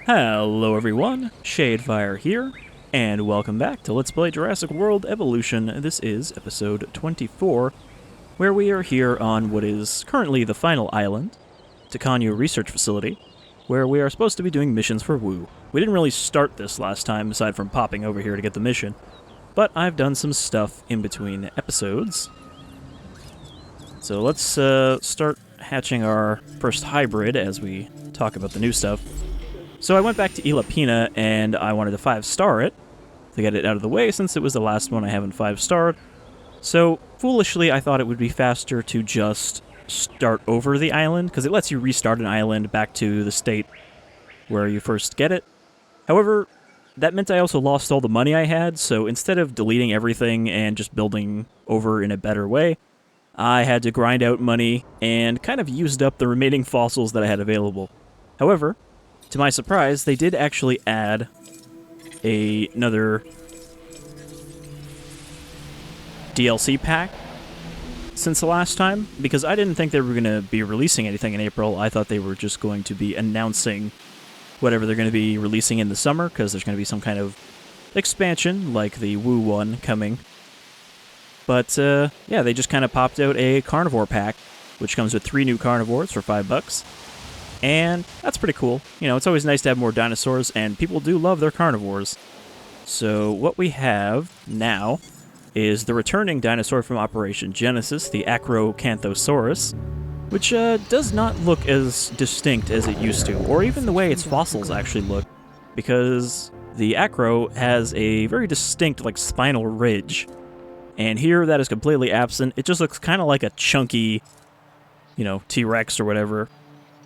Hello everyone, Shadefire here, and welcome back to Let's Play Jurassic World Evolution. This is episode 24, where we are here on what is currently the final island, Tacaño Research Facility, where we are supposed to be doing missions for Wu. We didn't really start this last time, aside from popping over here to get the mission, but I've done some stuff in between episodes. So let's start hatching our first hybrid as we talk about the new stuff. So I went back to Ilapina, and I wanted to 5-star it, to get it out of the way, since it was the last one I haven't 5-starred. So, foolishly, I thought it would be faster to just start over the island, because it lets you restart an island back to the state where you first get it. However, that meant I also lost all the money I had, so instead of deleting everything and just building over in a better way, I had to grind out money and kind of used up the remaining fossils that I had available. However, to my surprise, they did actually add another DLC pack since the last time, because I didn't think they were going to be releasing anything in April. I thought they were just going to be announcing whatever they're going to be releasing in the summer, because there's going to be some kind of expansion, like the Wu one, coming. But, yeah, they just kind of popped out a carnivore pack, which comes with 3 new carnivores for $5. And that's pretty cool. You know, it's always nice to have more dinosaurs, and people do love their carnivores. So what we have now is the returning dinosaur from Operation Genesis, the Acrocanthosaurus, which does not look as distinct as it used to, or even the way its fossils actually look, because the Acro has a very distinct, like, spinal ridge. And here, that is completely absent. It just looks kind of like a chunky, you know, T-Rex or whatever.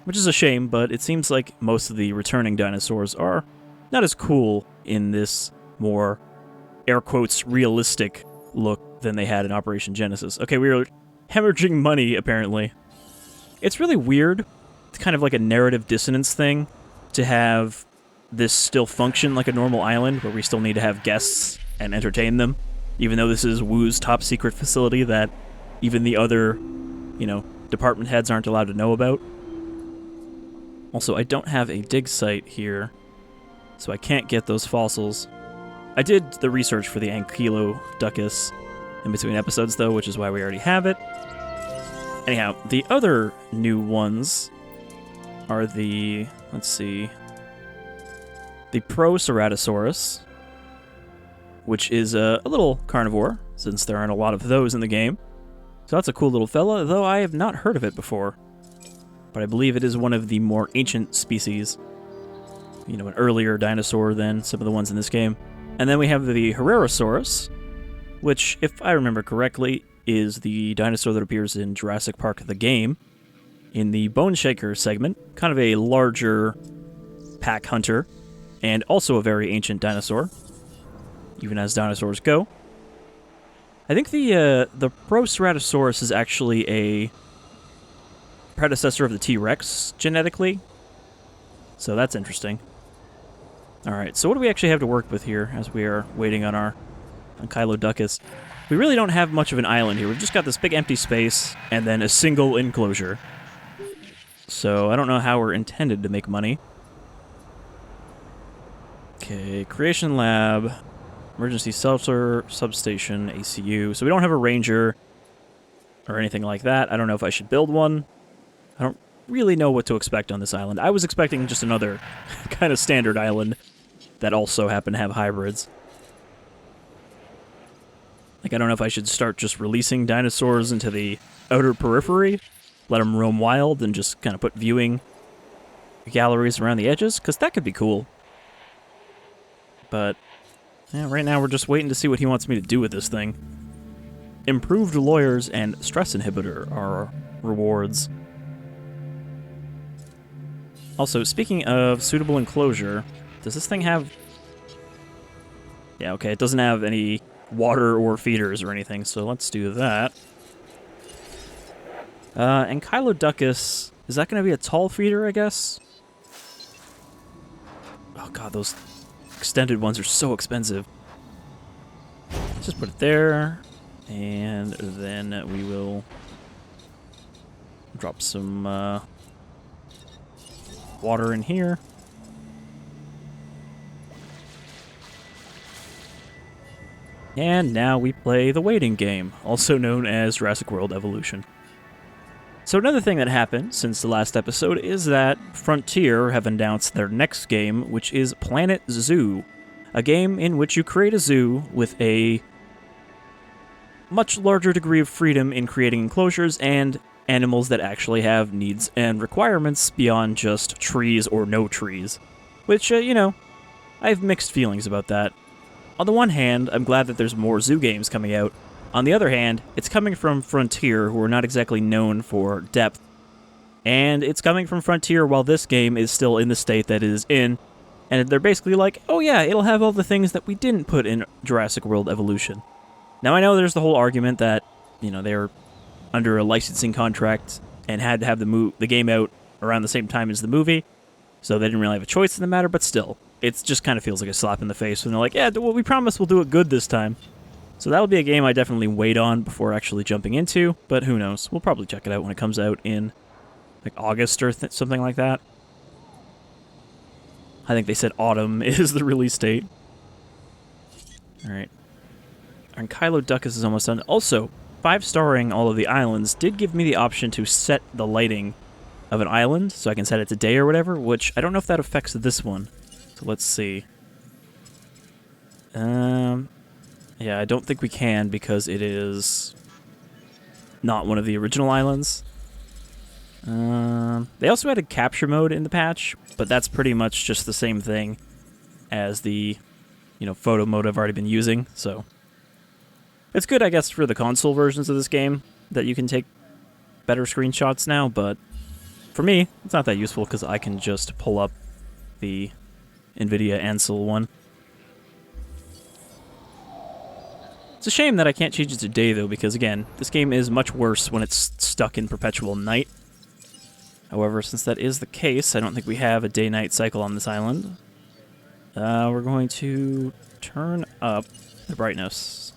Which is a shame, but it seems like most of the returning dinosaurs are not as cool in this more, air quotes, realistic look than they had in Operation Genesis. Okay, we are hemorrhaging money, apparently. It's really weird. It's kind of like a narrative dissonance thing to have this still function like a normal island, where we still need to have guests and entertain them, even though this is Wu's top secret facility that even the other, you know, department heads aren't allowed to know about. Also, I don't have a dig site here, so I can't get those fossils. I did the research for the Ankylodocus in between episodes, though, which is why we already have it. Anyhow, the other new ones are the, let's see, the Proceratosaurus, which is a little carnivore, since there aren't a lot of those in the game. So that's a cool little fella, though I have not heard of it before. But I believe it is one of the more ancient species. You know, an earlier dinosaur than some of the ones in this game. And then we have the Herrerasaurus, which, if I remember correctly, is the dinosaur that appears in Jurassic Park the game, in the Bone Shaker segment. Kind of a larger pack hunter, and also a very ancient dinosaur, even as dinosaurs go. I think the Proceratosaurus is actually a predecessor of the T-Rex genetically, so that's interesting. Alright, so what do we actually have to work with here as we are waiting on our Ankylodocus? We really don't have much of an island here. We've just got this big empty space and then a single enclosure. So I don't know how we're intended to make money. Okay, Creation Lab, Emergency Shelter, Substation, ACU. So we don't have a ranger or anything like that. I don't know if I should build one. I don't really know what to expect on this island. I was expecting just another kind of standard island that also happened to have hybrids. Like, I don't know if I should start just releasing dinosaurs into the outer periphery, let them roam wild, and just kind of put viewing galleries around the edges, because that could be cool. But, yeah, right now we're just waiting to see what he wants me to do with this thing. Improved lawyers and stress inhibitor are rewards. Also, speaking of suitable enclosure, does this thing have... Yeah, okay, it doesn't have any water or feeders or anything, so let's do that. Ankylodocus, is that going to be a tall feeder, I guess? Oh god, those extended ones are so expensive. Let's just put it there, and then we will drop some water in here. And now we play the waiting game, also known as Jurassic World Evolution. So another thing that happened since the last episode is that Frontier have announced their next game, which is Planet Zoo, a game in which you create a zoo with a much larger degree of freedom in creating enclosures and animals that actually have needs and requirements beyond just trees or no trees. Which, I have mixed feelings about that. On the one hand, I'm glad that there's more zoo games coming out. On the other hand, it's coming from Frontier, who are not exactly known for depth. And it's coming from Frontier while this game is still in the state that it is in. And they're basically like, oh yeah, it'll have all the things that we didn't put in Jurassic World Evolution. Now I know there's the whole argument that, they were under a licensing contract and had to have the game out around the same time as the movie. So they didn't really have a choice in the matter, but still. It just kind of feels like a slap in the face when they're like, yeah, well, we promise we'll do it good this time. So that'll be a game I definitely wait on before actually jumping into, but who knows. We'll probably check it out when it comes out in like August or something like that. I think they said autumn is the release date. Alright. Ankylodocus is almost done. Also, 5-starring all of the islands did give me the option to set the lighting of an island, so I can set it to day or whatever, which I don't know if that affects this one. So let's see. Yeah, I don't think we can because it is not one of the original islands. They also had a capture mode in the patch, but that's pretty much just the same thing as the, photo mode I've already been using, so. It's good, I guess, for the console versions of this game that you can take better screenshots now, but for me, it's not that useful because I can just pull up the NVIDIA Ansel one. It's a shame that I can't change it to day, though, because, again, this game is much worse when it's stuck in perpetual night. However, since that is the case, I don't think we have a day-night cycle on this island. We're going to turn up the brightness.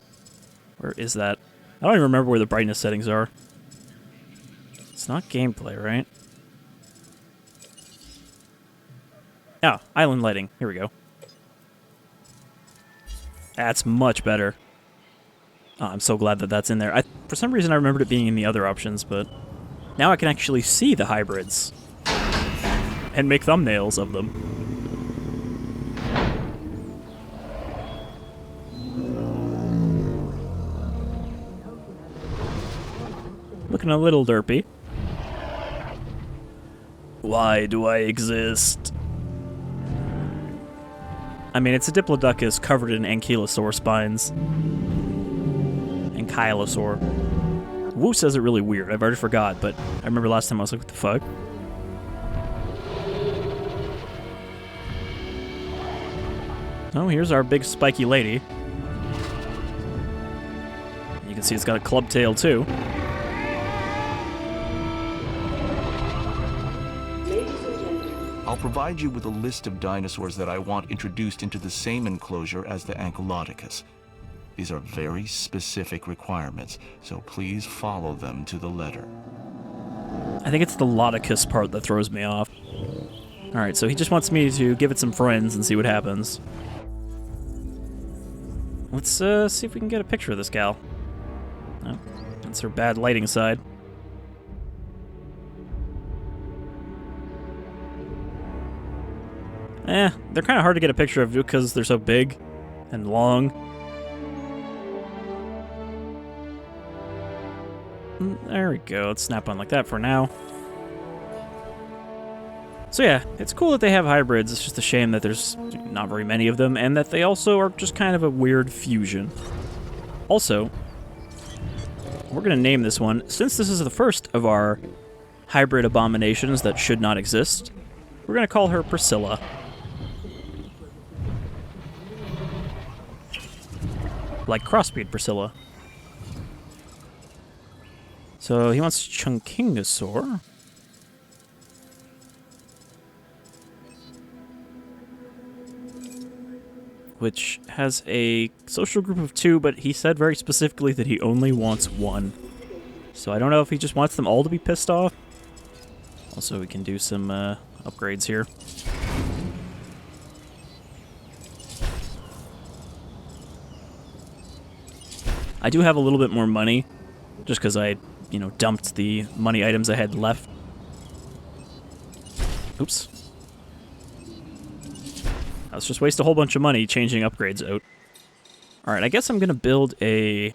Where is that? I don't even remember where the brightness settings are. It's not gameplay, right? Ah, island lighting. Here we go. That's much better. Oh, I'm so glad that that's in there. For some reason, I remembered it being in the other options, but now I can actually see the hybrids and make thumbnails of them. Looking a little derpy. Why do I exist? I mean, it's a Diplodocus covered in ankylosaur spines. Ankylosaur. Wu says it really weird. I've already forgot, but I remember last time I was like, what the fuck? Oh, here's our big spiky lady. You can see it's got a club tail, too. I'll provide you with a list of dinosaurs that I want introduced into the same enclosure as the Ankylodocus. These are very specific requirements, so please follow them to the letter. I think it's the Lodicus part that throws me off. Alright, so he just wants me to give it some friends and see what happens. Let's see if we can get a picture of this gal. Oh, that's her bad lighting side. They're kind of hard to get a picture of because they're so big and long. There we go. Let's snap on like that for now. So yeah, it's cool that they have hybrids. It's just a shame that there's not very many of them and that they also are just kind of a weird fusion. Also, we're going to name this one, since this is the first of our hybrid abominations that should not exist, we're going to call her Priscilla. Like crossbreed Priscilla. So he wants Chunkingosaur. Which has a social group of 2, but he said very specifically that he only wants 1. So I don't know if he just wants them all to be pissed off. Also, we can do some upgrades here. I do have a little bit more money, just because I, you know, dumped the money items I had left. Oops. Let's just waste a whole bunch of money changing upgrades out. Alright, I guess I'm gonna build a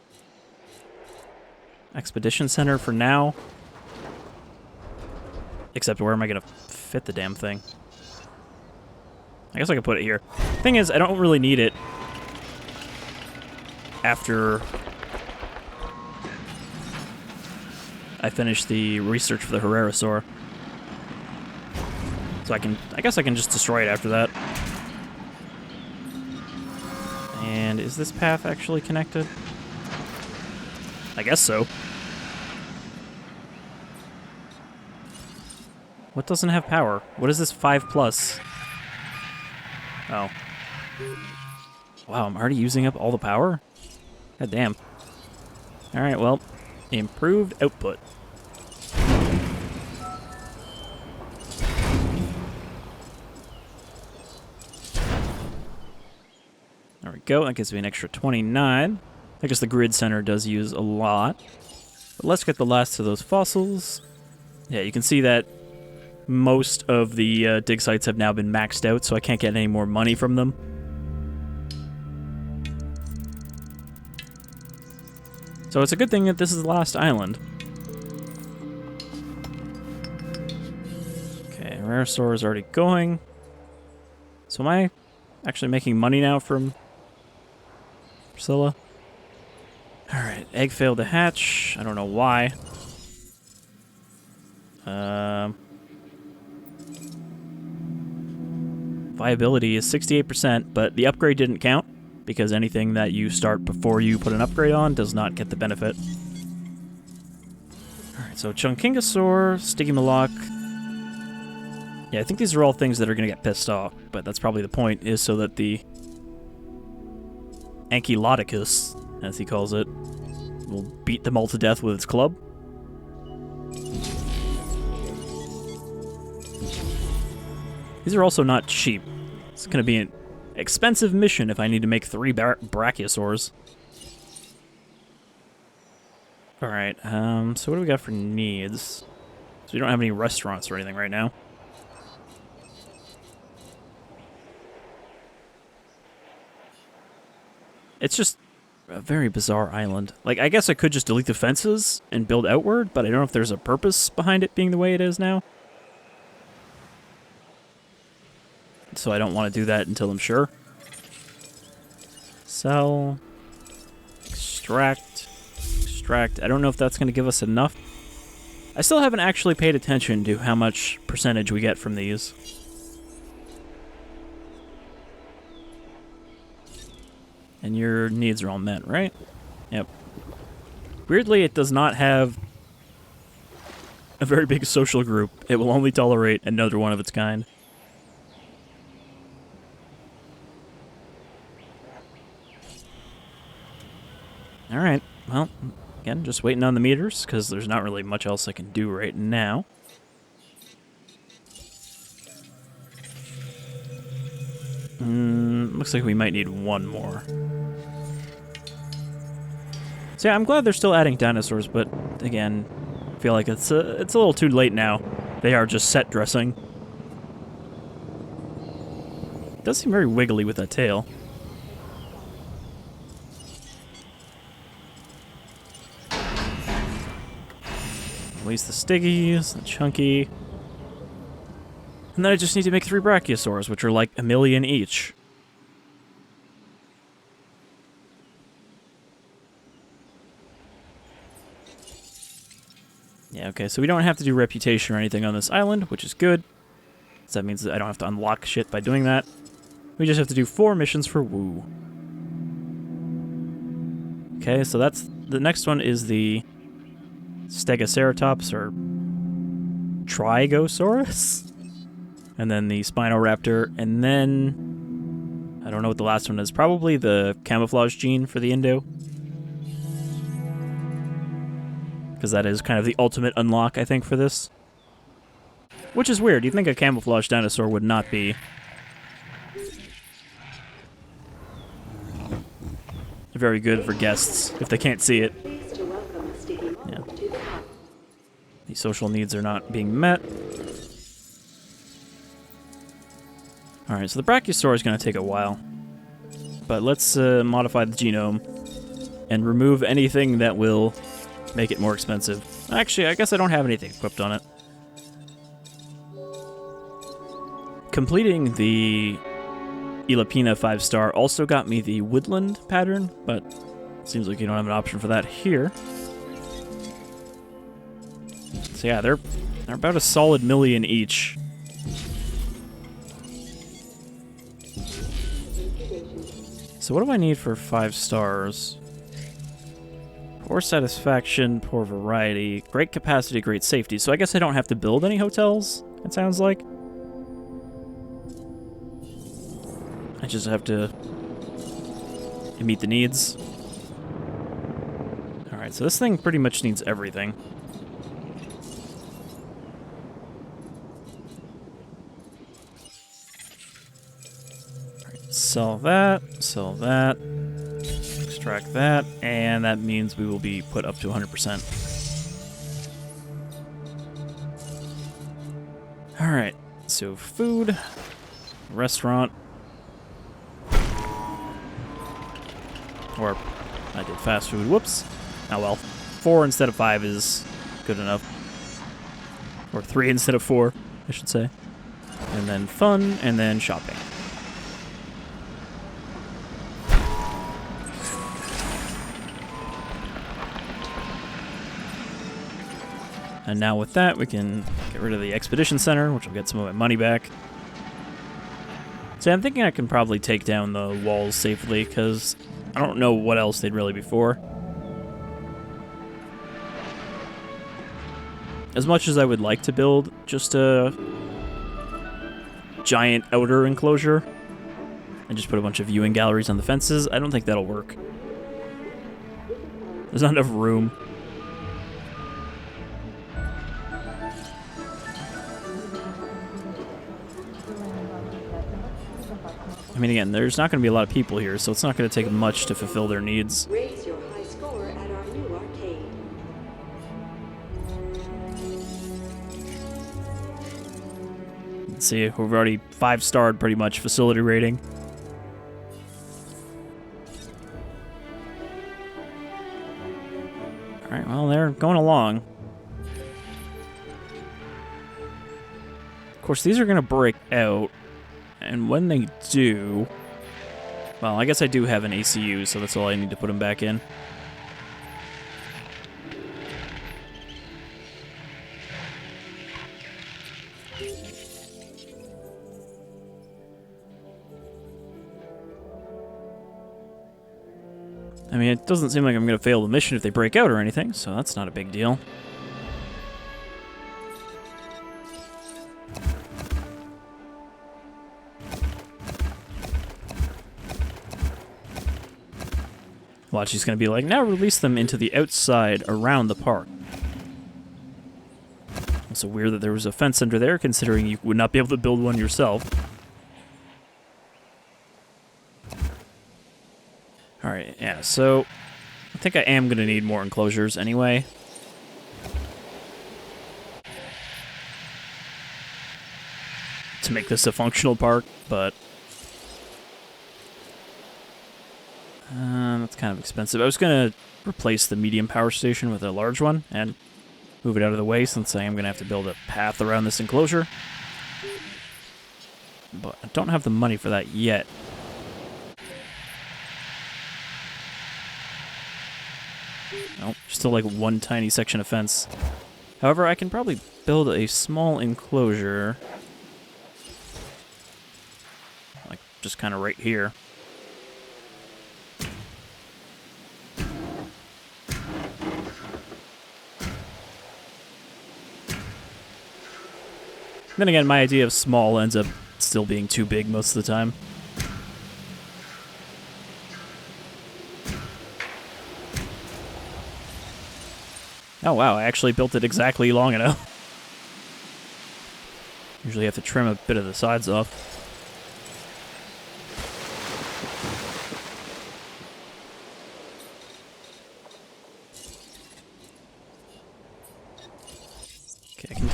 expedition center for now. Except where am I gonna fit the damn thing? I guess I could put it here. Thing is, I don't really need it after I finish the research for the Herrerasaur. So I guess I can just destroy it after that. And is this path actually connected? I guess so. What doesn't have power? What is this 5+? Oh. Wow, I'm already using up all the power? God damn. Alright, well, improved output. There we go, that gives me an extra 29. I guess the grid center does use a lot. But let's get the last of those fossils. Yeah, you can see that most of the dig sites have now been maxed out, so I can't get any more money from them. So it's a good thing that this is the last island. Okay, Herrerasaur is already going. So am I actually making money now from Priscilla? Alright, egg failed to hatch. I don't know why. Viability is 68%, but the upgrade didn't count, because anything that you start before you put an upgrade on does not get the benefit. Alright, so Chunkingosaur, Stygimoloch. Yeah, I think these are all things that are going to get pissed off, but that's probably the point, is so that the Ankylodocus, as he calls it, will beat them all to death with its club. These are also not cheap. It's going to be an expensive mission if I need to make 3 Brachiosaurs. Alright, so what do we got for needs? So we don't have any restaurants or anything right now. It's just a very bizarre island. Like, I guess I could just delete the fences and build outward, but I don't know if there's a purpose behind it being the way it is now. So I don't want to do that until I'm sure. Sell. Extract. Extract. I don't know if that's going to give us enough. I still haven't actually paid attention to how much percentage we get from these. And your needs are all met, right? Yep. Weirdly, it does not have a very big social group. It will only tolerate another one of its kind. Alright, well, again, just waiting on the meters, because there's not really much else I can do right now. Looks like we might need one more. So yeah, I'm glad they're still adding dinosaurs, but again, I feel like it's a little too late now. They are just set dressing. It does seem very wiggly with that tail. Release the Stiggies, the Chunky. And then I just need to make 3 Brachiosaurs, which are like 1 million each. Yeah, okay, so we don't have to do reputation or anything on this island, which is good. So that means that I don't have to unlock shit by doing that. We just have to do 4 missions for Woo. Okay, so that's... The next one is the Stegoceratops, or Trigosaurus. And then the Spinoraptor, and then... I don't know what the last one is. Probably the camouflage gene for the Indo. Because that is kind of the ultimate unlock, I think, for this. Which is weird. You'd think a camouflage dinosaur would not be very good for guests if they can't see it. Yeah. These social needs are not being met. Alright, so the Brachiosaur is going to take a while. But let's modify the genome and remove anything that will make it more expensive. Actually, I guess I don't have anything equipped on it. Completing the Elapina 5-star also got me the woodland pattern, but it seems like you don't have an option for that here. So yeah, they're about a solid million each. So what do I need for 5 stars? Poor satisfaction, poor variety, great capacity, great safety. So I guess I don't have to build any hotels, it sounds like. I just have to meet the needs. Alright, so this thing pretty much needs everything. Sell that, extract that, and that means we will be put up to 100%. Alright, so food, restaurant, or I did fast food, whoops. Oh well, 4 instead of 5 is good enough. Or 3 instead of 4, I should say. And then fun, and then shopping. And now with that, we can get rid of the Expedition Center, which will get some of my money back. So I'm thinking I can probably take down the walls safely, because I don't know what else they'd really be for. As much as I would like to build just a giant outer enclosure and just put a bunch of viewing galleries on the fences, I don't think that'll work. There's not enough room. I mean, again, there's not going to be a lot of people here, so it's not going to take much to fulfill their needs. Raise your high score at our new arcade. Let's see, we've already 5-starred pretty much facility rating. Alright, well, they're going along. Of course, these are going to break out. And when they do... Well, I guess I do have an ACU, so that's all I need to put them back in. I mean, it doesn't seem like I'm going to fail the mission if they break out or anything, so that's not a big deal. Watch, he's going to be like, now release them into the outside around the park. Also weird that there was a fence under there, considering you would not be able to build one yourself. Alright, yeah, so I think I am going to need more enclosures anyway. To make this a functional park, but... that's kind of expensive. I was going to replace the medium power station with a large one and move it out of the way, since I am going to have to build a path around this enclosure. But I don't have the money for that yet. Nope, still like one tiny section of fence. However, I can probably build a small enclosure. Like, just kind of right here. Then again, my idea of small ends up still being too big most of the time. Oh wow, I actually built it exactly long enough. Usually you have to trim a bit of the sides off.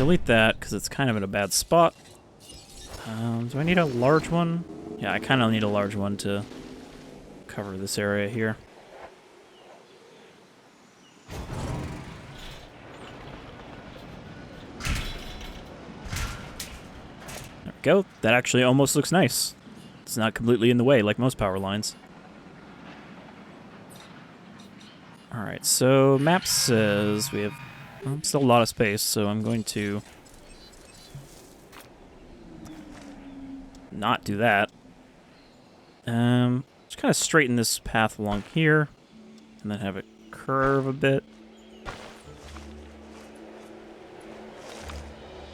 delete that because it's kind of in a bad spot. Do I need a large one? Yeah, I kind of need a large one to cover this area here. There we go. That actually almost looks nice. It's not completely in the way like most power lines. Alright, so map says we have still a lot of space, so I'm going to not do that. Just kind of straighten this path along here, and then have it curve a bit.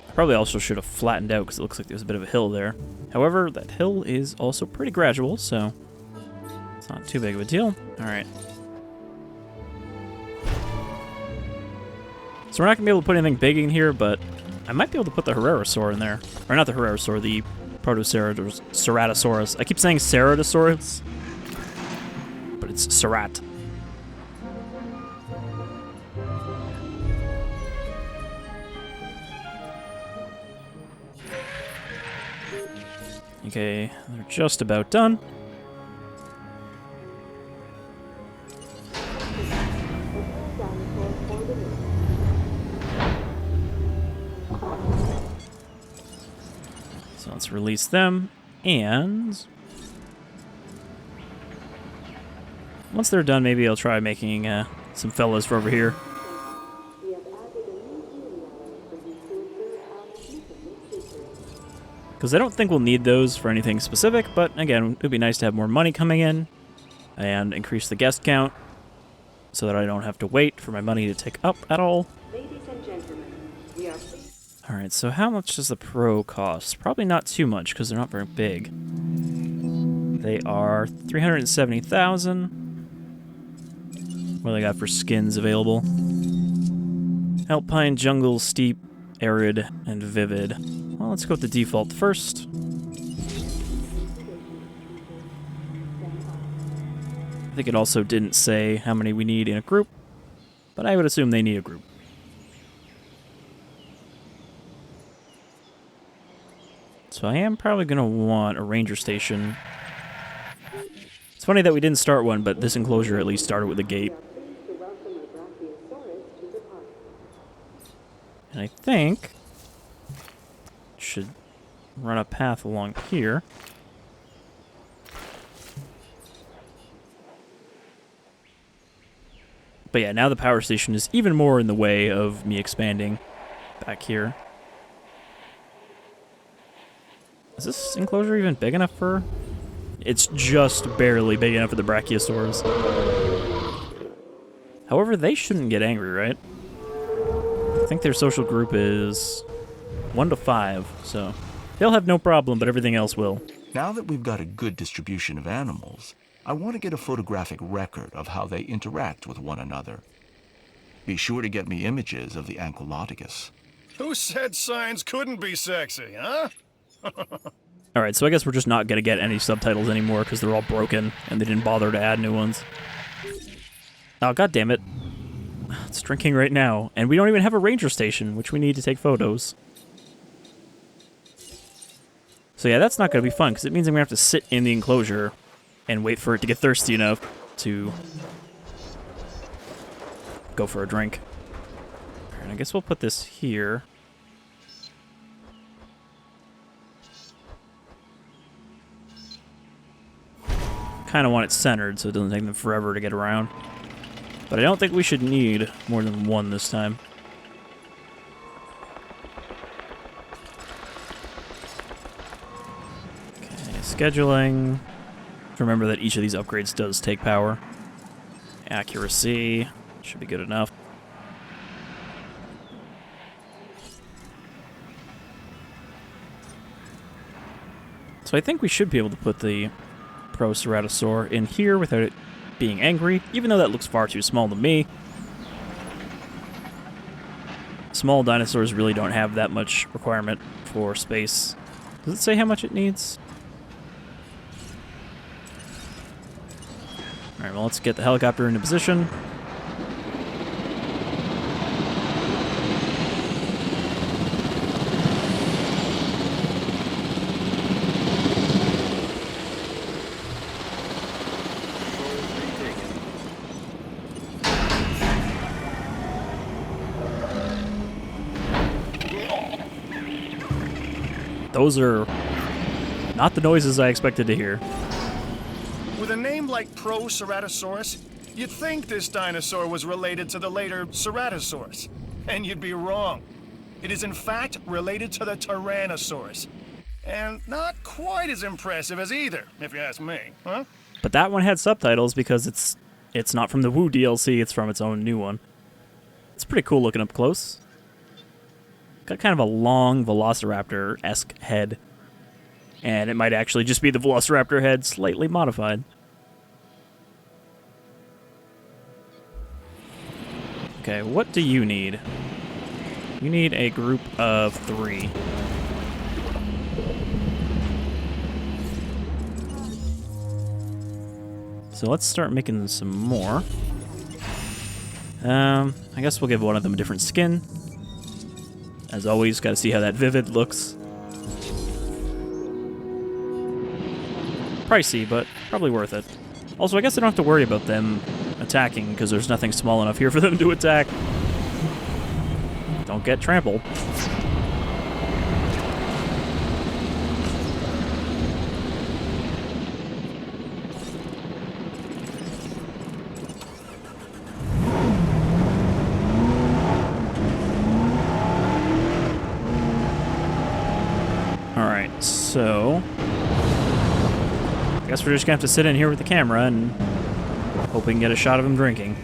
I probably also should have flattened out because it looks like there's a bit of a hill there. However, that hill is also pretty gradual, so it's not too big of a deal. Alright. So we're not going to be able to put anything big in here, but I might be able to put the Herrerasaur in there. Or not the Herrerasaur, the Protoceratosaurus. I keep saying Ceratosaurus, but it's Cerat. Okay, they're just about done. So let's release them, and once they're done, maybe I'll try making some fellas for over here. Because I don't think we'll need those for anything specific, but again, it would be nice to have more money coming in and increase the guest count so that I don't have to wait for my money to tick up at all. Ladies and gentlemen, we are... Alright, so how much does the Pro cost? Probably not too much, because they're not very big. They are 370,000. What do they got for skins available? Alpine, Jungle, Steep, Arid, and Vivid. Well, let's go with the default first. I think it also didn't say how many we need in a group, but I would assume they need a group. So I am probably going to want a ranger station. It's funny that we didn't start one, but this enclosure at least started with a gate. And I think it should run a path along here. But yeah, now the power station is even more in the way of me expanding back here. Is this enclosure even big enough for... It's just barely big enough for the Brachiosaurs. However, they shouldn't get angry, right? I think their social group is 1 to 5, so they'll have no problem, but everything else will. Now that we've got a good distribution of animals, I want to get a photographic record of how they interact with one another. Be sure to get me images of the Ankylodocus. Who said science couldn't be sexy, huh? Alright, so I guess we're just not going to get any subtitles anymore because they're all broken and they didn't bother to add new ones. Oh, god damn it. It's drinking right now, and we don't even have a ranger station, which we need to take photos. So yeah, that's not going to be fun because it means I'm going to have to sit in the enclosure and wait for it to get thirsty enough to go for a drink. Alright, I guess we'll put this here. Kind of want it centered so it doesn't take them forever to get around. But I don't think we should need more than one this time. Okay, scheduling. Remember that each of these upgrades does take power. Accuracy should be good enough. So I think we should be able to put the Proceratosaur in here without it being angry, even though that looks far too small to me. Small dinosaurs really don't have that much requirement for space. Does it say how much it needs? Alright, well, let's get the helicopter into position. Those are not the noises I expected to hear. With a name like Proceratosaurus, you'd think this dinosaur was related to the later Ceratosaurus. And you'd be wrong. It is in fact related to the Tyrannosaurus. And not quite as impressive as either, if you ask me, huh? But that one had subtitles because it's not from the Woo DLC, it's from its own new one. It's pretty cool looking up close. Got kind of a long Velociraptor-esque head. And it might actually just be the Velociraptor head slightly modified. Okay, what do you need? You need a group of 3. So let's start making some more. I guess we'll give one of them a different skin. As always, gotta see how that Vivid looks. Pricey, but probably worth it. Also, I guess I don't have to worry about them attacking, because there's nothing small enough here for them to attack. Don't get trampled. Alright, so I guess we're just gonna have to sit in here with the camera and hope we can get a shot of him drinking.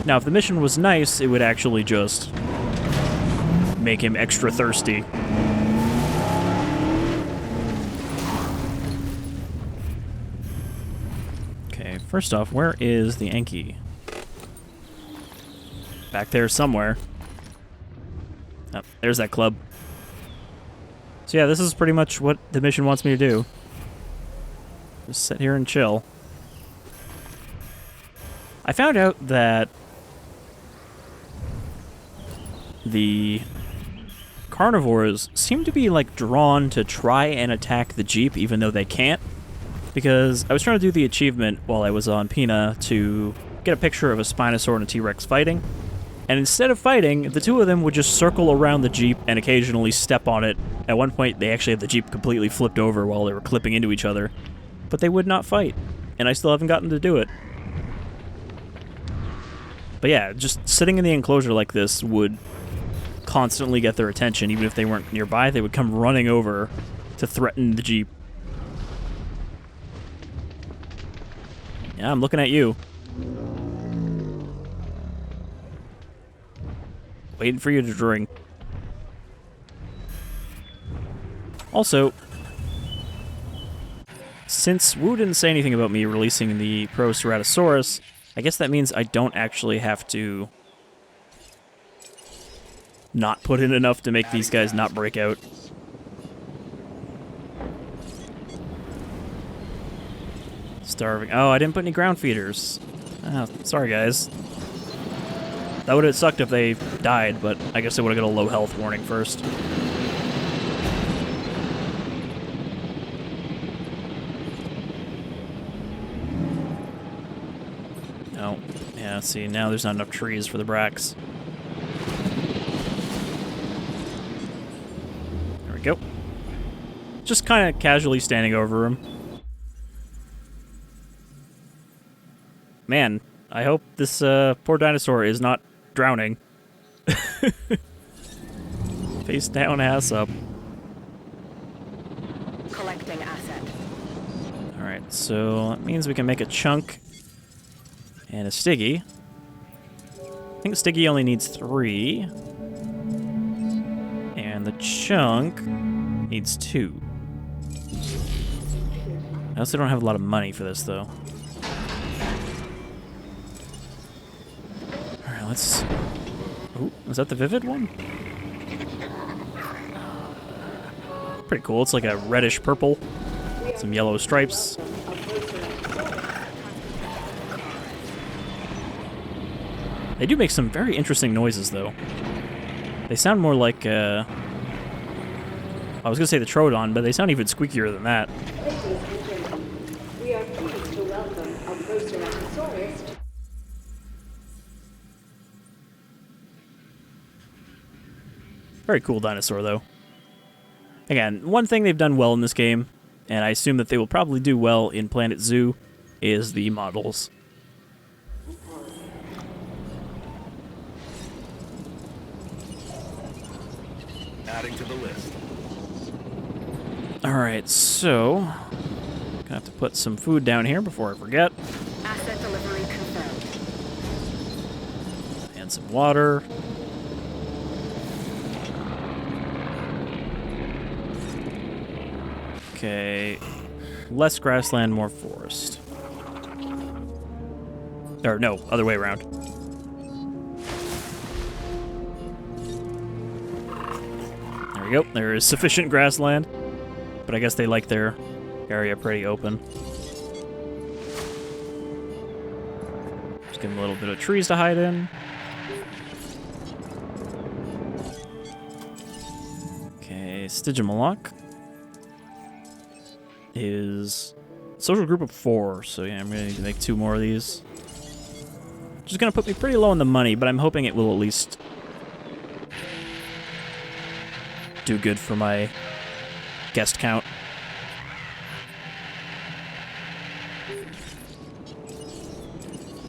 Now, if the mission was nice, it would actually just make him extra thirsty. Okay, first off, where is the Anky? Back there somewhere. Oh, there's that club. So yeah, this is pretty much what the mission wants me to do. Just sit here and chill. I found out that the carnivores seem to be like drawn to try and attack the Jeep even though they can't. Because I was trying to do the achievement while I was on Pina to get a picture of a Spinosaur and a T-Rex fighting. And instead of fighting, the two of them would just circle around the Jeep and occasionally step on it. At one point, they actually had the Jeep completely flipped over while they were clipping into each other. But they would not fight. And I still haven't gotten to do it. But yeah, just sitting in the enclosure like this would constantly get their attention. Even if they weren't nearby, they would come running over to threaten the Jeep. Yeah, I'm looking at you. Waiting for you to drink. Also, since Wu didn't say anything about me releasing the Proceratosaurus, I guess that means I don't actually have to not put in enough to make these guys not break out. Starving. Oh, I didn't put any ground feeders. Oh, sorry, guys. That would have sucked if they died, but I guess they would have got a low health warning first. Oh, yeah, see, now there's not enough trees for the Brax. There we go. Just kind of casually standing over him. Man, I hope this poor dinosaur is not drowning. Face down, ass up. Collecting asset. Alright, so that means we can make a chunk and a Stiggy. I think Stiggy only needs 3. And the chunk needs 2. I also don't have a lot of money for this, though. Alright, let's... Oh, was that the Vivid one? Pretty cool. It's like a reddish purple. Some yellow stripes. They do make some very interesting noises, though. They sound more like, I was gonna say the Troodon, but they sound even squeakier than that. Ladies and gentlemen, we are pleased to welcome our Proceratosaurus. Very cool dinosaur, though. Again, one thing they've done well in this game, and I assume that they will probably do well in Planet Zoo, is the models. Adding to the list. Alright, so... gonna have to put some food down here before I forget. Asset delivery confirmed. And some water. Okay. Less grassland, more forest. Or no, other way around. There we go. There is sufficient grassland. But I guess they like their area pretty open. Just give them a little bit of trees to hide in. Okay, Stygimalok is social group of 4, so yeah, I'm gonna need to make 2 more of these. Which is gonna put me pretty low on the money, but I'm hoping it will at least do good for my guest count.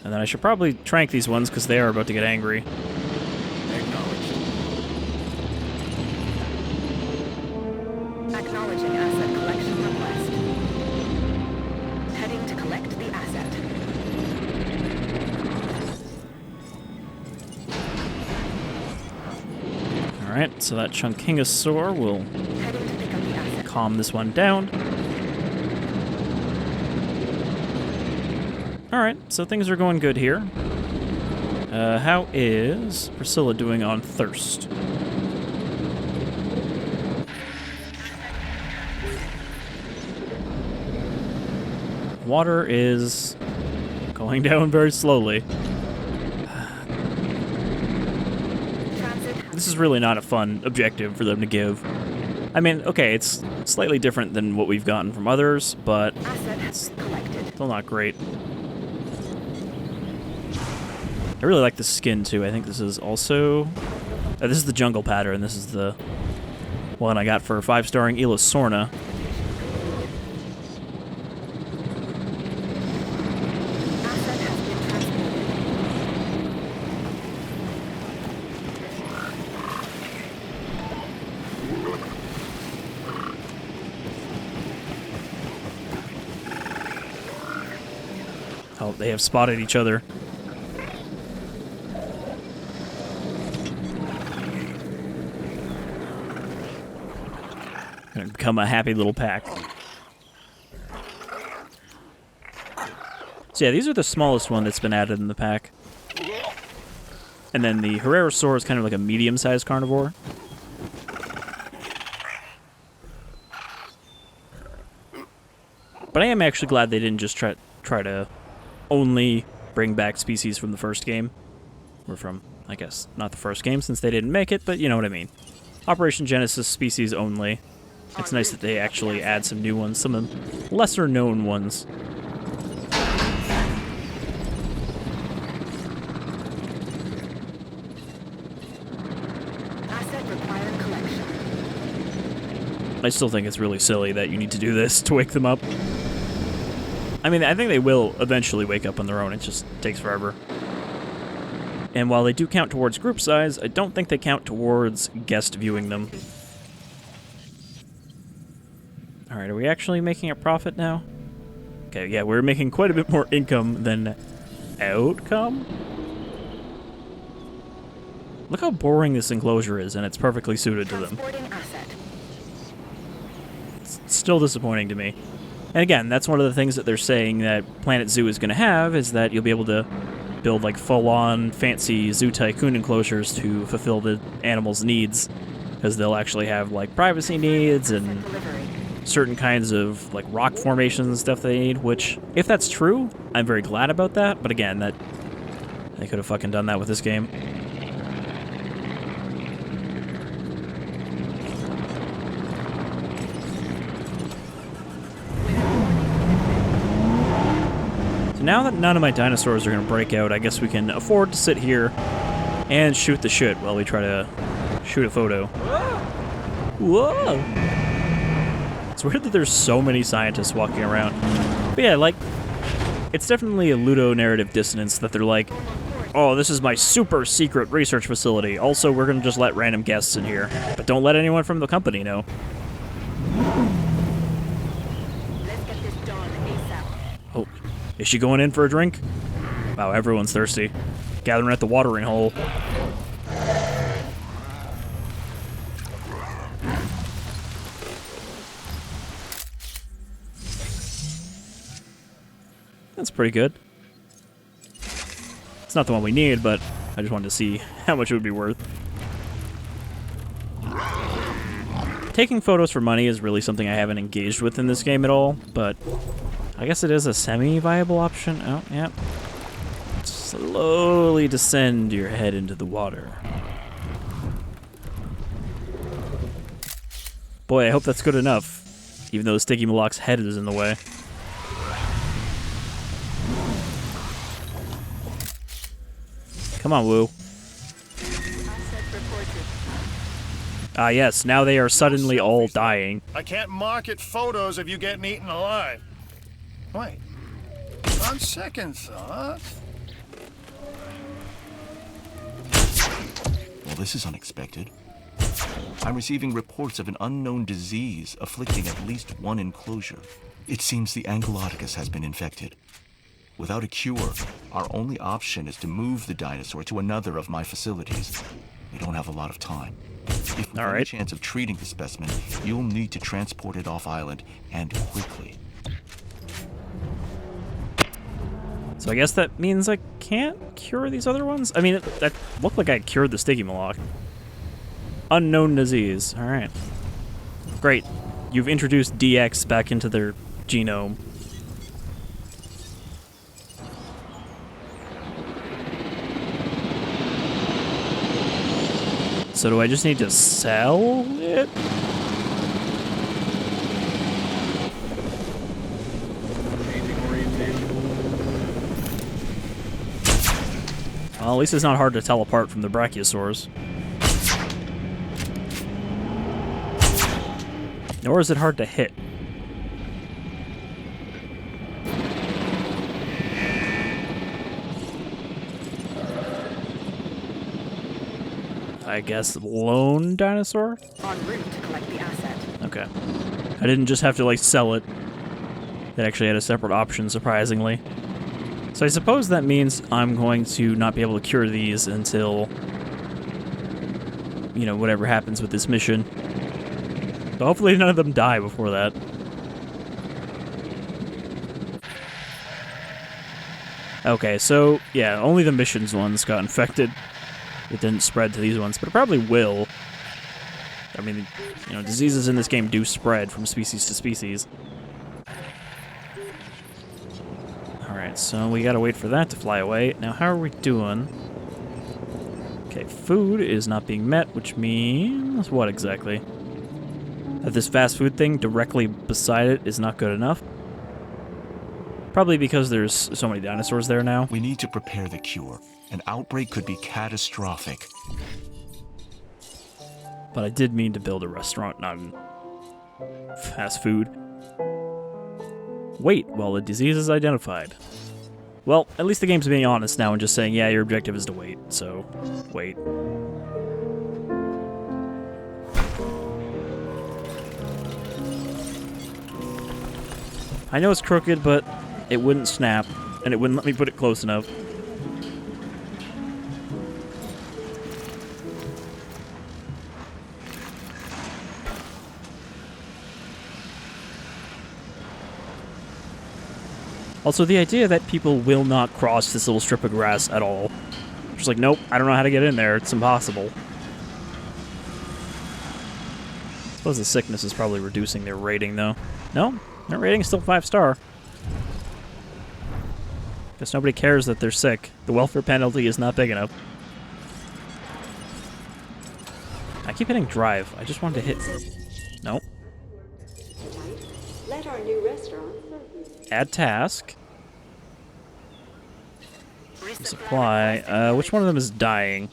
And then I should probably trank these ones because they are about to get angry. Acknowledging asset collection request. Heading to collect the asset. Alright, so that Chunkingosaur will Heading to pick up the asset. calm this one down. Alright, so things are going good here. How is Priscilla doing on thirst? Water is going down very slowly. Transit. This is really not a fun objective for them to give. I mean, okay, it's slightly different than what we've gotten from others, but Asset has been collected. still not great. I really like the skin, too. I think this is also... this is the jungle pattern. This is the one I got for 5-starring Elosorna. Asset has been transported. Oh, they have spotted each other. Gonna become a happy little pack. So yeah, these are the smallest one that's been added in the pack. And then the Herrerasaur is kind of like a medium-sized carnivore. But I am actually glad they didn't just try to only bring back species from the first game. Or from, I guess, not the first game since they didn't make it, but you know what I mean. Operation Genesis species only. It's nice that they actually add some new ones, some of the lesser-known ones. Asset requiring collection. I still think it's really silly that you need to do this to wake them up. I mean, I think they will eventually wake up on their own. It just takes forever. And while they do count towards group size, I don't think they count towards guest viewing them. Alright, are we actually making a profit now? Okay, yeah, we're making quite a bit more income than outcome. Look how boring this enclosure is, and it's perfectly suited to them. Transporting asset. It's still disappointing to me. And again, that's one of the things that they're saying that Planet Zoo is going to have, is that you'll be able to build like full-on fancy Zoo Tycoon enclosures to fulfill the animals' needs, because they'll actually have like privacy needs and Delivery. certain kinds of like rock formations and stuff they need, which, if that's true, I'm very glad about that, but again, that they could have fucking done that with this game. So now that none of my dinosaurs are going to break out, I guess we can afford to sit here and shoot the shit while we try to shoot a photo. Whoa! It's weird that there's so many scientists walking around. But yeah, like, it's definitely a ludonarrative dissonance that they're like, oh, this is my super secret research facility. Also, we're gonna just let random guests in here. But don't let anyone from the company know. Let's get this done ASAP. Oh, is she going in for a drink? Wow, everyone's thirsty. Gathering at the watering hole. That's pretty good. It's not the one we need, but I just wanted to see how much it would be worth. Taking photos for money is really something I haven't engaged with in this game at all, but I guess it is a semi-viable option. Oh, yeah. Slowly descend your head into the water. Boy, I hope that's good enough, even though Sticky Malak's head is in the way. Come on, Woo. Ah, yes, now they are suddenly all dying. I can't market photos of you getting eaten alive. Wait. On second thought... Well, this is unexpected. I'm receiving reports of an unknown disease afflicting at least one enclosure. It seems the Ankylodocus has been infected. Without a cure, our only option is to move the dinosaur to another of my facilities. We don't have a lot of time. If there's any chance of treating the specimen, you'll need to transport it off island, and quickly. So I guess that means I can't cure these other ones? I mean, that looked like I cured the Sticky Malak. Unknown disease. Alright. Great. You've introduced DX back into their genome. So do I just need to sell it? Well, at least it's not hard to tell apart from the brachiosaurs. Nor is it hard to hit. I guess lone dinosaur? En route to collect the asset. Okay. I didn't just have to, like, sell it. It actually had a separate option, surprisingly. So I suppose that means I'm going to not be able to cure these until, you know, whatever happens with this mission. But hopefully none of them die before that. Okay, so, yeah, only the missions ones got infected. It didn't spread to these ones, but it probably will. I mean, you know, diseases in this game do spread from species to species. Alright, so we gotta wait for that to fly away. Now, how are we doing? Okay, food is not being met, which means what exactly? That this fast food thing directly beside it is not good enough? Probably because there's so many dinosaurs there now. We need to prepare the cure. An outbreak could be catastrophic. But I did mean to build a restaurant, not fast food. Wait while the disease is identified. Well, at least the game's being honest now and just saying, yeah, your objective is to wait, so wait. I know it's crooked, but it wouldn't snap, and it wouldn't let me put it close enough. Also, the idea that people will not cross this little strip of grass at all. Just like, nope, I don't know how to get in there. It's impossible. I suppose the sickness is probably reducing their rating, though. No, their rating is still 5-star. Guess nobody cares that they're sick. The welfare penalty is not big enough. I keep hitting drive. I just wanted to hit... Nope. Let our new restaurant serve you. Add task. Supply. Which one of them is dying?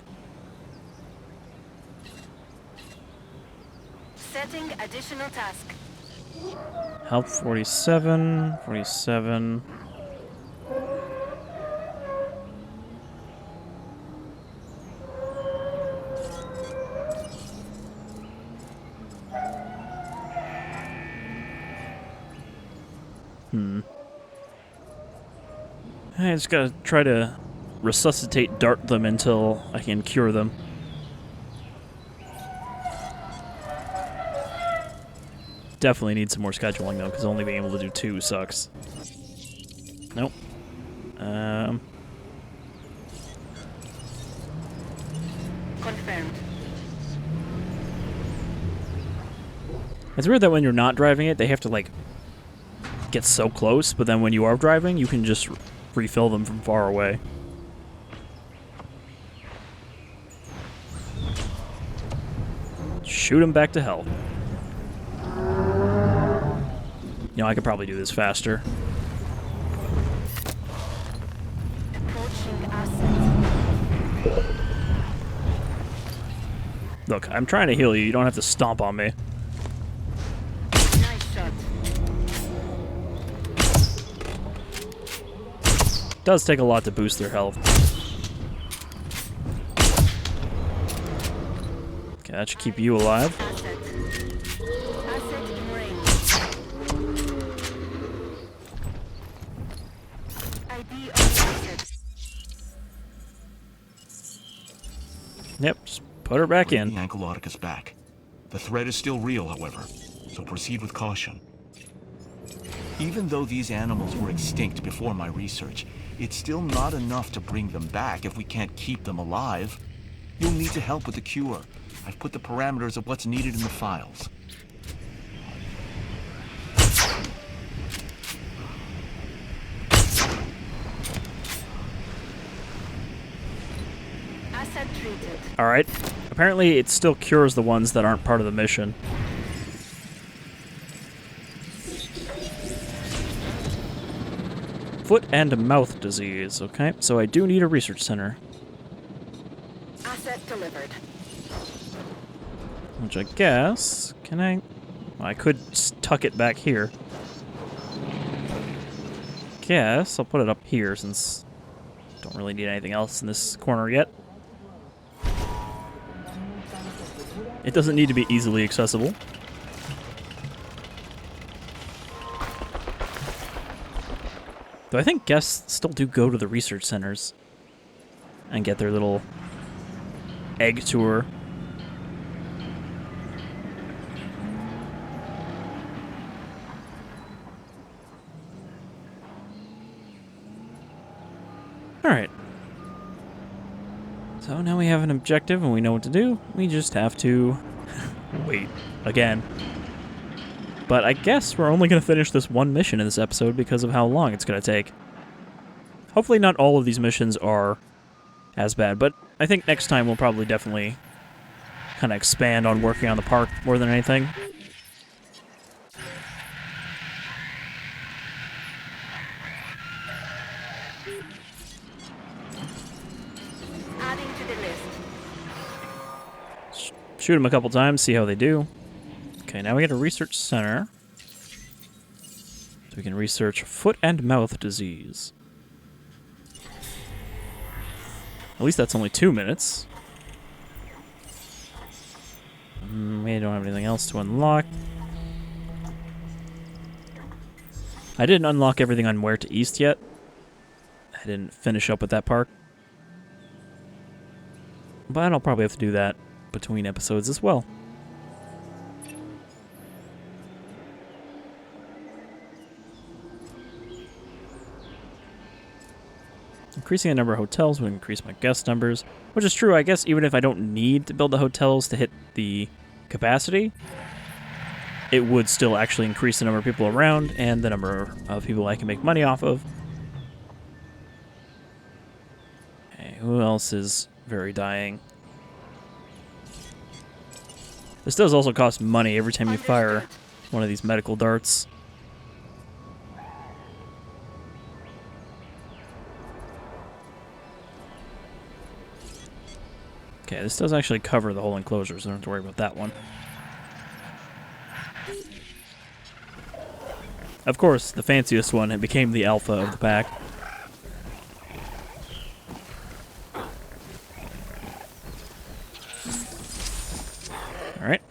Setting additional task. Help 47, 47. I just gotta try to resuscitate dart them until I can cure them. Definitely need some more scheduling though, because only being able to do 2 sucks. Nope. Confirmed. It's weird that when you're not driving it, they have to like get so close, but then when you are driving, you can just refill them from far away. Shoot them back to hell. You know, I could probably do this faster. Approaching asset. Look, I'm trying to heal you. You don't have to stomp on me. Nice shot. It does take a lot to boost their health. Okay, that should keep you alive. Asset. Asset in range. ID on asset. Yep, just put her back Bring in. the Ankylodocus back. The threat is still real, however, so proceed with caution. Even though these animals were extinct before my research, it's still not enough to bring them back if we can't keep them alive. You'll need to help with the cure. I've put the parameters of what's needed in the files. Asset treated. Alright. Apparently, it still cures the ones that aren't part of the mission. Foot and mouth disease. Okay, so I do need a research center. Asset delivered. Which I guess... Can I... Well, I could tuck it back here. Guess I'll put it up here since... Don't really need anything else in this corner yet. It doesn't need to be easily accessible. Though I think guests still do go to the research centers and get their little egg tour. Alright. So now we have an objective and we know what to do. We just have to wait again. But I guess we're only going to finish this one mission in this episode because of how long it's going to take. Hopefully not all of these missions are as bad, but I think next time we'll probably definitely kind of expand on working on the park more than anything. Adding to the list. Shoot them a couple times, see how they do. Okay, now we get a research center. So we can research foot and mouth disease. At least that's only 2 minutes. We don't have anything else to unlock. I didn't unlock everything on Where to East yet. I didn't finish up with that part. But I'll probably have to do that between episodes as well. Increasing the number of hotels would increase my guest numbers, which is true, I guess, even if I don't need to build the hotels to hit the capacity, it would still actually increase the number of people around and the number of people I can make money off of. Okay, who else is very dying? This does also cost money every time you fire one of these medical darts. Okay, this does actually cover the whole enclosure, so I don't have to worry about that one. Of course, the fanciest one became the alpha of the pack. Alright.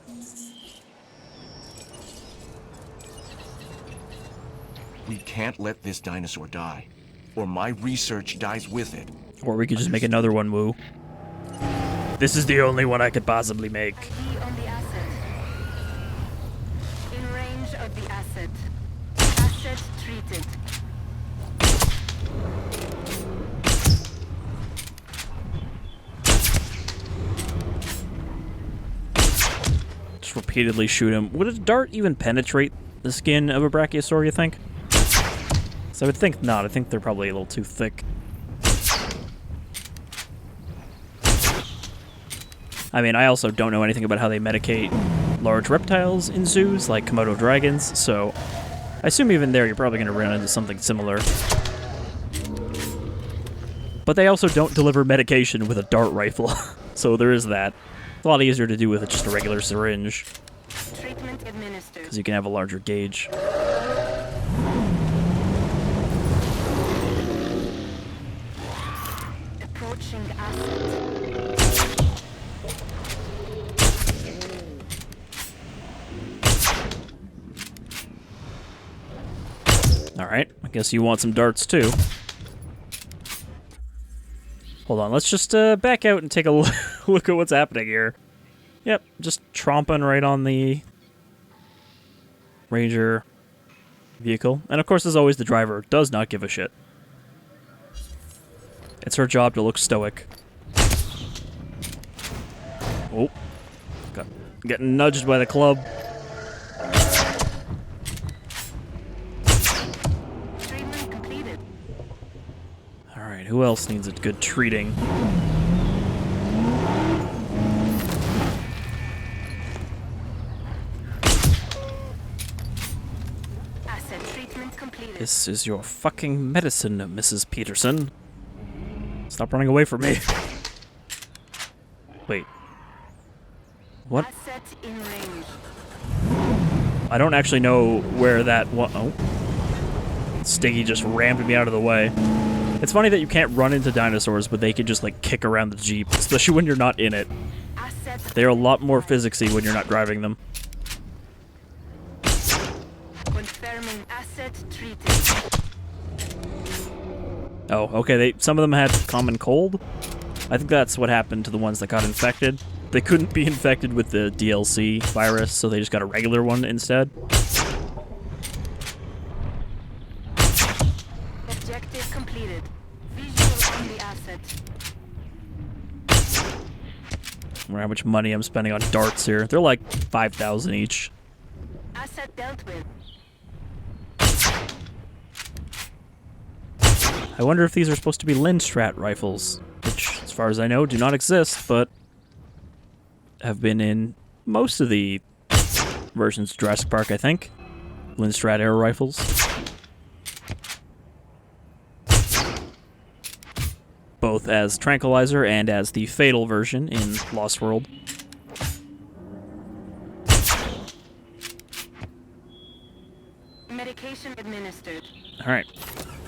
We can't let this dinosaur die, or my research dies with it. Or we could just make another one, Woo. This is the only one I could possibly make. ID on the asset. In range of the asset. Asset treated. Just repeatedly shoot him. Would a dart even penetrate the skin of a brachiosaur, you think? So I would think not. I think they're probably a little too thick. I mean, I also don't know anything about how they medicate large reptiles in zoos, like Komodo dragons, so I assume even there you're probably going to run into something similar. But they also don't deliver medication with a dart rifle, so there is that. It's a lot easier to do with just a regular syringe, Treatment administered. because you can have a larger gauge. Approaching asset. Alright, I guess you want some darts too. Hold on, let's just back out and take a look at what's happening here. Yep, just tromping right on the Ranger vehicle. And of course, as always, the driver does not give a shit. It's her job to look stoic. Oh. Getting nudged by the club. Treatment completed. Alright, who else needs a good treating? Asset treatment completed. This is your fucking medicine, Mrs. Peterson. Stop running away from me. Wait. What? Asset in range. I don't actually know where that one... Oh. Stiggy just rammed me out of the way. It's funny that you can't run into dinosaurs, but they can just, like, kick around the Jeep, especially when you're not in it. Asset. They're a lot more physicsy when you're not driving them. Confirming asset treated. Oh, okay, some of them had common cold. I think that's what happened to the ones that got infected. They couldn't be infected with the DLC virus, so they just got a regular one instead. Objective completed. Visual on the asset. I wonder how much money I'm spending on darts here. They're like 5,000 each. Asset dealt with. I wonder if these are supposed to be Lindstrat rifles, which, as far as I know, do not exist, but have been in most of the versions of Jurassic Park, I think. Lindstrat air rifles. Both as Tranquilizer and as the Fatal version in Lost World. Medication administered. Alright.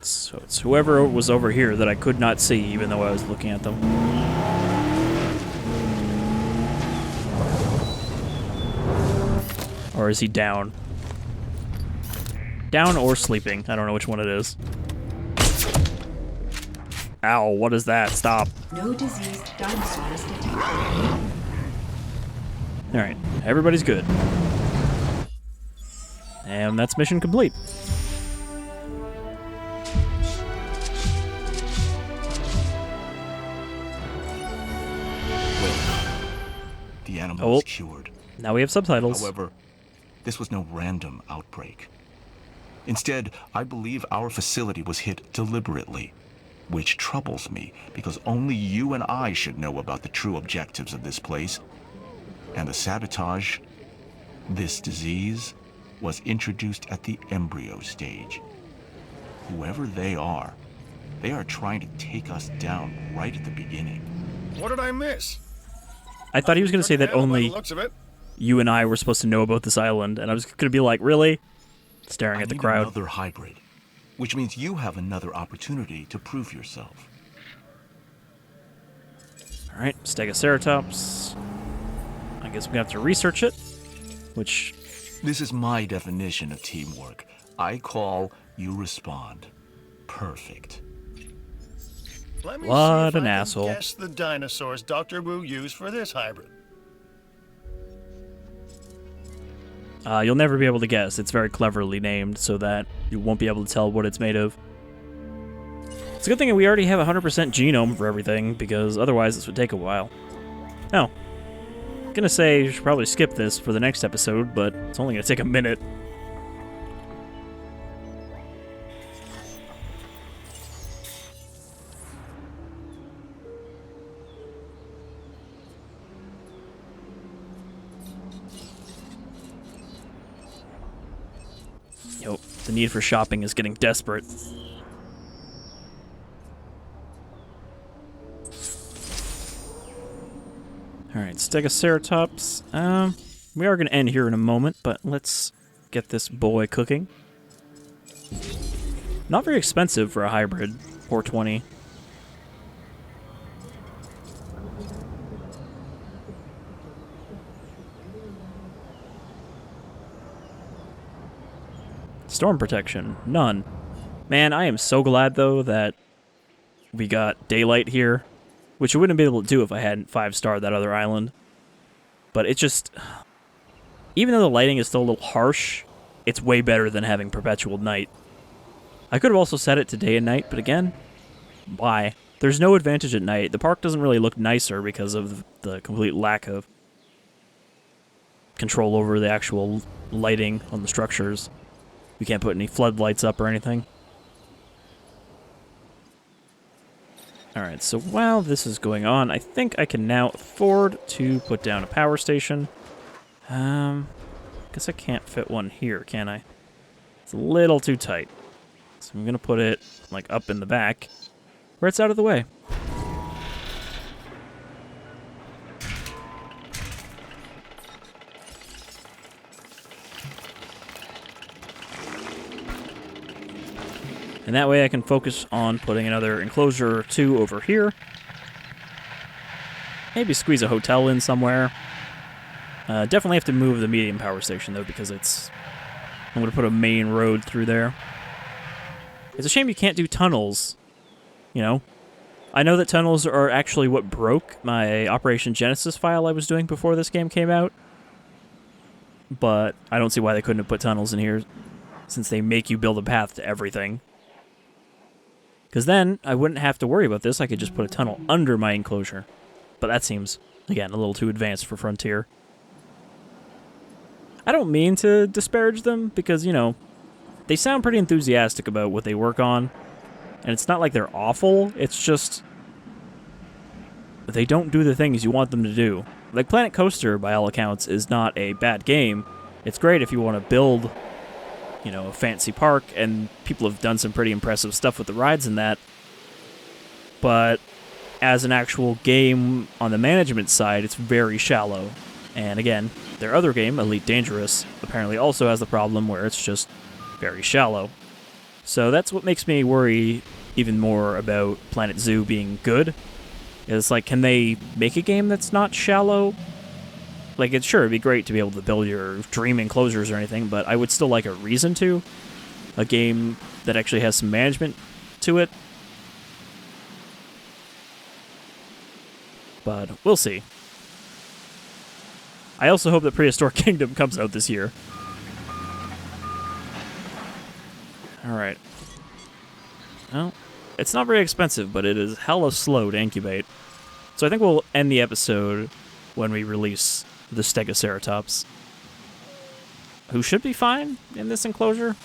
So it's whoever was over here that I could not see, even though I was looking at them. Or is he down? Down or sleeping. I don't know which one it is. Ow, what is that? Stop. No diseased dinosaurs detected. Alright, everybody's good. And that's mission complete. The animal is cured. Now we have subtitles. However, this was no random outbreak. Instead, I believe our facility was hit deliberately, which troubles me because only you and I should know about the true objectives of this place. And the sabotage, this disease, was introduced at the embryo stage. Whoever they are trying to take us down right at the beginning. What did I miss? I thought he was going to say that By the only looks of it. you and I were supposed to know about this island, and I was going to be like, really? staring I at the need crowd. another hybrid, which means you have another opportunity to prove yourself. All right, Stegoceratops. I guess we have to research it, which... This is my definition of teamwork. I call, you respond. Perfect. Let me What see if an I can asshole. guess the dinosaurs Dr. Wu used for this hybrid. You'll never be able to guess. It's very cleverly named so that you won't be able to tell what it's made of. It's a good thing we already have 100% genome for everything, because otherwise this would take a while. Oh. I'm gonna say you should probably skip this for the next episode, but it's only gonna take a minute. Yo, the need for shopping is getting desperate. Alright, Stegoceratops. We are going to end here in a moment, but let's get this boy cooking. Not very expensive for a hybrid, 420. Storm protection, none. Man, I am so glad, though, that we got daylight here, which I wouldn't be able to do if I hadn't 5-starred that other island. But it just... Even though the lighting is still a little harsh, it's way better than having perpetual night. I could have also set it to day and night, but again, why? There's no advantage at night. The park doesn't really look nicer because of the complete lack of control over the actual lighting on the structures. We can't put any floodlights up or anything. Alright, so while this is going on, I think I can now afford to put down a power station. Guess I can't fit one here, can I? It's a little too tight. So I'm gonna put it, like, up in the back, where it's out of the way. And that way I can focus on putting another enclosure or two over here. Maybe squeeze a hotel in somewhere. Definitely have to move the medium power station, though, because I'm going to put a main road through there. It's a shame you can't do tunnels, you know? I know that tunnels are actually what broke my Operation Genesis file I was doing before this game came out. But I don't see why they couldn't have put tunnels in here, since they make you build a path to everything. Because then I wouldn't have to worry about this. I could just put a tunnel under my enclosure. But that seems, again, a little too advanced for Frontier. I don't mean to disparage them because, you know, they sound pretty enthusiastic about what they work on. And it's not like they're awful. It's just they don't do the things you want them to do. Like Planet Coaster, by all accounts, is not a bad game. It's great if you want to build, you know, a fancy park, and people have done some pretty impressive stuff with the rides in that. But as an actual game on the management side, it's very shallow. And again, their other game, Elite Dangerous, apparently also has the problem where it's just very shallow. So that's what makes me worry even more about Planet Zoo being good. It's like, can they make a game that's not shallow? Like, it's sure, it'd be great to be able to build your dream enclosures or anything, but I would still like a reason to. A game that actually has some management to it. But we'll see. I also hope that Prehistoric Kingdom comes out this year. Alright. Well, it's not very expensive, but it is hella slow to incubate. So I think we'll end the episode when we release the Stegoceratops, who should be fine in this enclosure.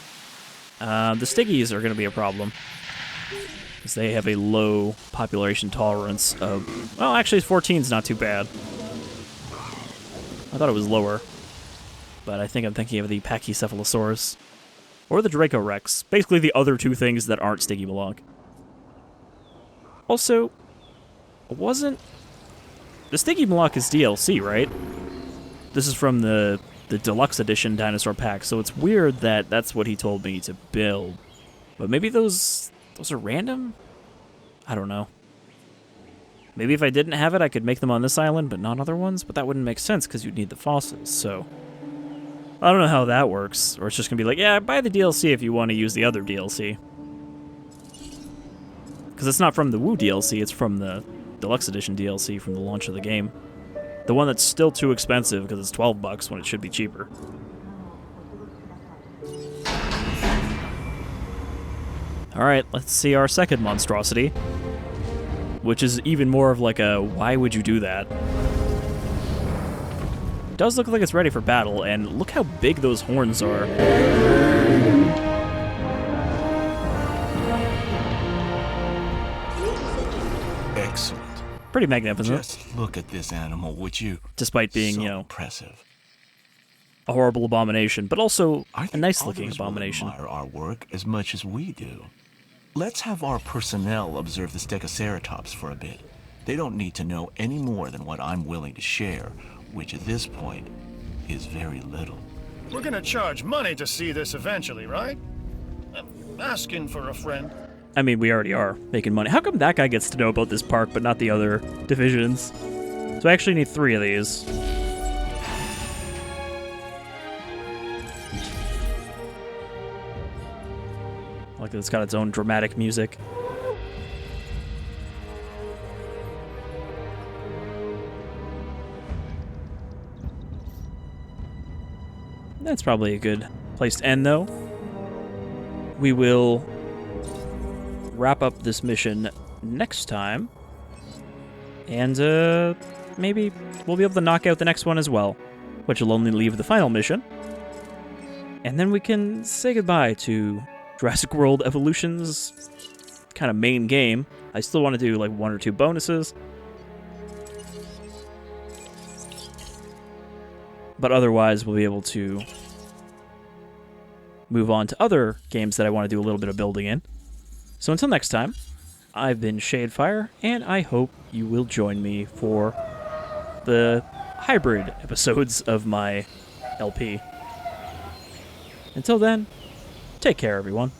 The Stiggies are going to be a problem, because they have a low population tolerance of... Well, actually, 14 is not too bad. I thought it was lower, but I think I'm thinking of the Pachycephalosaurus. Or the Draco Rex. Basically the other two things that aren't Stygimoloch. Also, wasn't... The Stygimoloch is DLC, right? This is from the the deluxe edition dinosaur pack, so it's weird that that's what he told me to build. But maybe those are random? I don't know. Maybe if I didn't have it, I could make them on this island, but not other ones? But that wouldn't make sense, because you'd need the fossils, so... I don't know how that works. Or it's just going to be like, yeah, buy the DLC if you want to use the other DLC. Because it's not from the Woo DLC, it's from the Deluxe Edition DLC from the launch of the game. The one that's still too expensive because it's $12 when it should be cheaper. Alright, let's see our second monstrosity. Which is even more of like a, why would you do that? It does look like it's ready for battle, and look how big those horns are. Excellent. Pretty magnificent. Just look at this animal, would you? Despite being, So you know, impressive. a horrible abomination, but also I a think nice-looking others will abomination. admire our work as much as we do. Let's have our personnel observe the Stegoceratops for a bit. They don't need to know any more than what I'm willing to share, which at this point is very little. We're gonna charge money to see this eventually, right? I'm asking for a friend. I mean, we already are making money. How come that guy gets to know about this park, but not the other divisions? So I actually need 3 of these. Like it's got its own dramatic music. That's probably a good place to end, though. We will wrap up this mission next time. And, maybe we'll be able to knock out the next one as well, which will only leave the final mission. And then we can say goodbye to Jurassic World Evolution's kind of main game. I still want to do like 1 or 2 bonuses. But otherwise, we'll be able to move on to other games that I want to do a little bit of building in. So until next time, I've been Shadefire, and I hope you will join me for the hybrid episodes of my LP. Until then, take care, everyone.